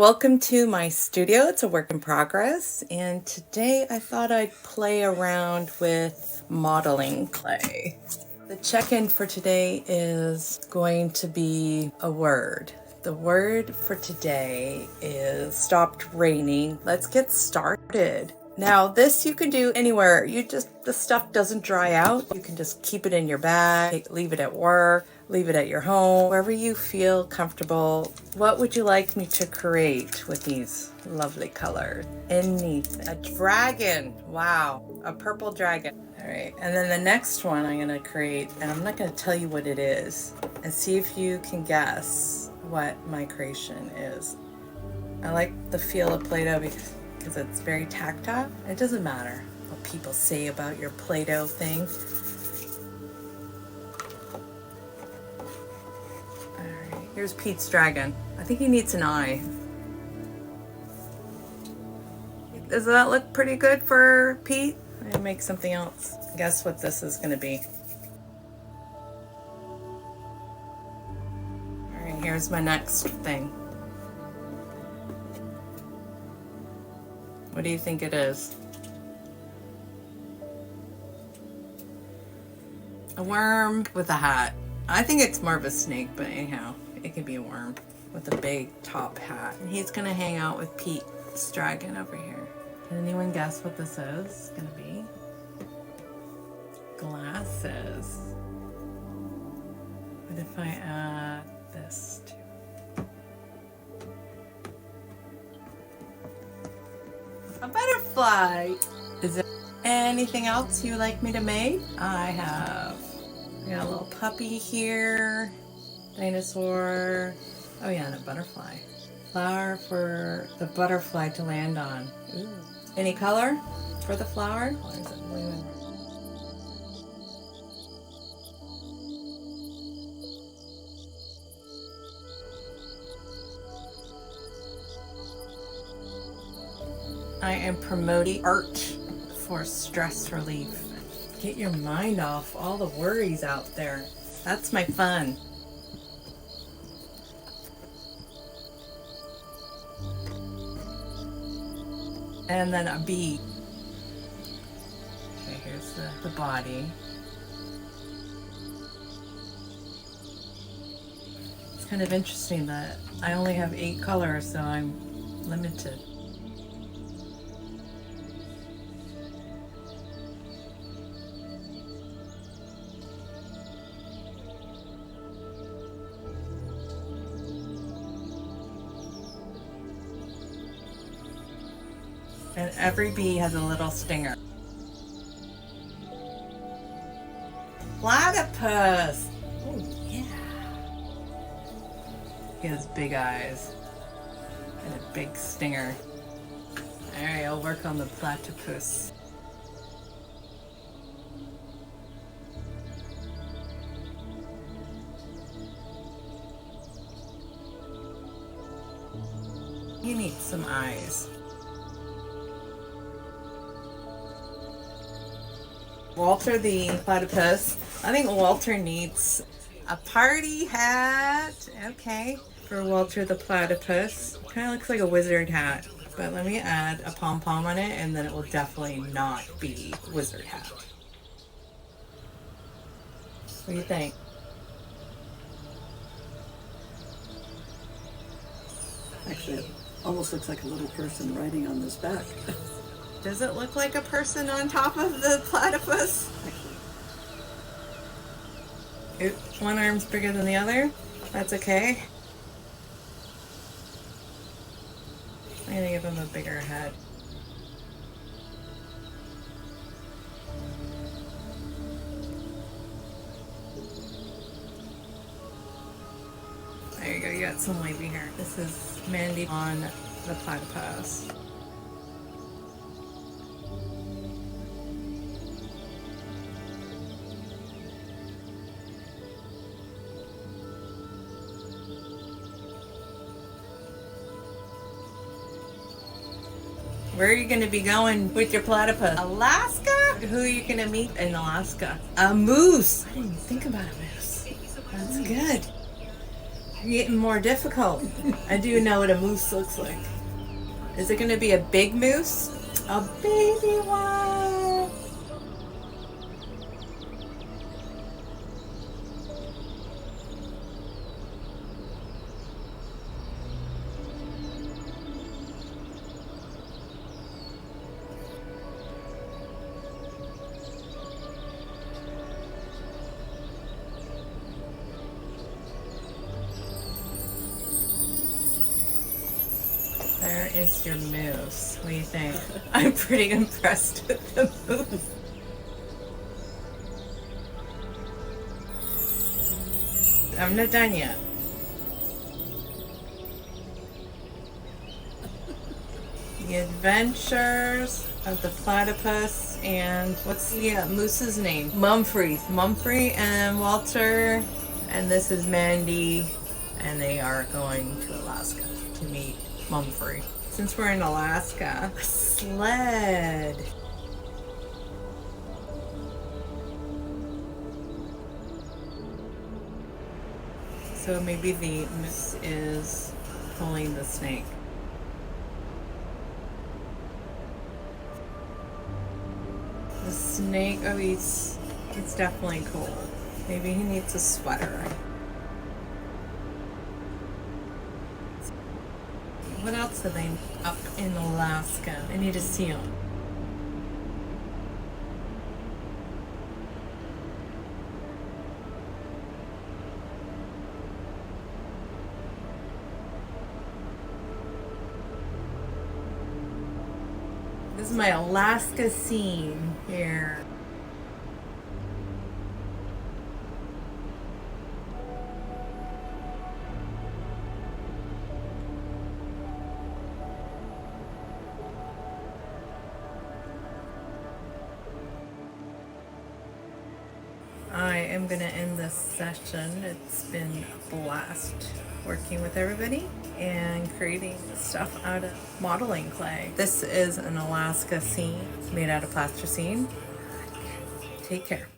welcome to my studio. It's a work in progress, and today I thought I'd play around with modeling clay. The check-in for today is going to be a word. The word for today is stopped raining. Let's get started. Now this you can do anywhere. The stuff doesn't dry out. You can just keep it in your bag, leave it at work, leave it at your home, wherever you feel comfortable. What would you like me to create with these lovely colors? A dragon. Wow, a purple dragon. All right, and then the next one I'm gonna create, and I'm not gonna tell you what it is, and see if you can guess what my creation is. I like the feel of Play-Doh because it's very tactile. It doesn't matter what people say about your Play-Doh thing. Alright, here's Pete's dragon. I think he needs an eye. Does that look pretty good for Pete? I'm gonna make something else. Guess what this is gonna be. Alright, here's my next thing. What do you think it is? A worm with a hat. I think it's more of a snake, but anyhow, it could be a worm with a big top hat. And he's gonna hang out with Pete's dragon over here. Can anyone guess what this is gonna be? Glasses. What if I add this too? A butterfly. Is there anything else you'd like me to make? I got a little puppy here, dinosaur. Oh yeah, and a butterfly. Flower for the butterfly to land on. Ooh. Any color for the flower? Or is it blue and red? I am promoting art for stress relief. Get your mind off all the worries out there. That's my fun. And then a bee. Okay, here's the body. It's kind of interesting that I only have 8 colors, so I'm limited. And every bee has a little stinger. Platypus! Oh yeah! He has big eyes and a big stinger. Alright, I'll work on the platypus. You need some eyes. Walter the platypus. I think Walter needs a party hat. Okay, for Walter the platypus. Kind of looks like a wizard hat, but let me add a pom-pom on it and then it will definitely not be wizard hat. What do you think? Actually, it almost looks like a little person riding on this back. Does it look like a person on top of the platypus? Oops, one arm's bigger than the other. That's okay. I'm gonna give him a bigger head. There you go, you got some wavy hair. This is Mandy on the platypus. Where are you going to be going with your platypus? Alaska? Who are you going to meet in Alaska? A moose. I didn't even think about a moose. That's good. Getting more difficult. I do know what a moose looks like. Is it going to be a big moose? A baby one. There is your moose. What do you think? I'm pretty impressed with the moose. I'm not done yet. The Adventures of the Platypus and what's the moose's name? Mumfrey. Mumfrey and Walter. And this is Mandy. And they are going to Alaska to meet Mumfrey. Since we're in Alaska, a sled. So maybe the moose is pulling the snake. The snake, oh, it's definitely cold. Maybe he needs a sweater. What else are they up in Alaska? I need to see them. This is my Alaska scene here. I am going to end this session. It's been a blast working with everybody and creating stuff out of modeling clay. This is an Alaska scene. It's made out of plasticine. Take care.